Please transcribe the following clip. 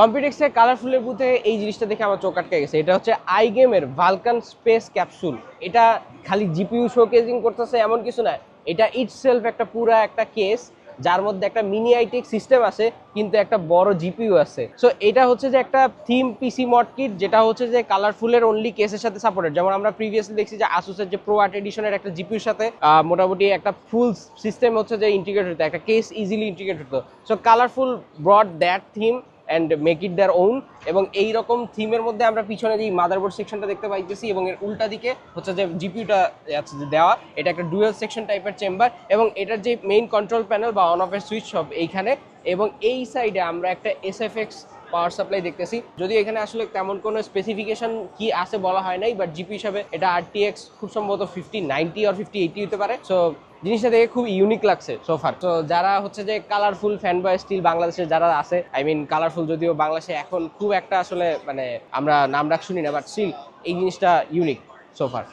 কম্পিউটেক্সের কালারফুলের বুথে এই জিনিসটা দেখে আমার চোখ আটকে গেছে। এটা হচ্ছে আইগেমের ভালকান স্পেস ক্যাপসুল। এটা খালি জিপিইউ শোকেজিং করতেছে এমন কিছু না, এটা ইটসেলফ একটা পুরা একটা কেস, যার মধ্যে একটা মিনি আইটেক সিস্টেম আছে কিন্তু একটা বড় জিপিইউ আছে। সো এটা হচ্ছে যে একটা থিম পিসি মড কিট, যেটা হচ্ছে যে কালারফুলের অনলি কেসের সাথে সাপোর্টেড। যেমন আমরা প্রিভিয়াসলি দেখছি যে আসুসের যে প্রো আর্ট এডিশনের একটা জিপিইউর সাথে মোটামুটি একটা ফুল সিস্টেম হচ্ছে যে ইন্টিগ্রেট হতো, একটা কেস ইজিলি ইন্টিগ্রেট হতো। So colourful broad that theme and make it their own. এবং এই রকম থিমের মধ্যে আমরা পিছনে যে মাদারবোর্ড সেকশনটা দেখতে পাইতেছি এবং এর উল্টা দিকে হচ্ছে যে জিপিইউটা আছে যে দেওয়া, এটা একটা ডুয়েল সেকশন টাইপের চেম্বার এবং এটার যে মেইন কন্ট্রোল প্যানেল বা অন অফ এর সুইচ সব এইখানে। এবং এই সাইডে আমরা একটা এসএফএক্স পাওয়ার সাপ্লাই দেখতেছি, যদিও এখানে আসলে তেমন কোনো স্পেসিফিকেশন কি আছে বলা হয় নাই, বাট জিপি হিসাবে এটা আরটিএক্স খুব সম্ভবত 5090 আর 5080 হতে পারে। সো জিনিসটা দেখে খুব ইউনিক লাগছে সোফার। তো যারা হচ্ছে যে কালারফুল ফ্যান বয় স্টিল বাংলাদেশে যারা আছে, আই মিন কালারফুল যদিও বাংলাদেশে এখন খুব একটা আসলে মানে আমরা নাম ডাক শুনি না, বাট স্টিল এই জিনিসটা ইউনিক সোফার।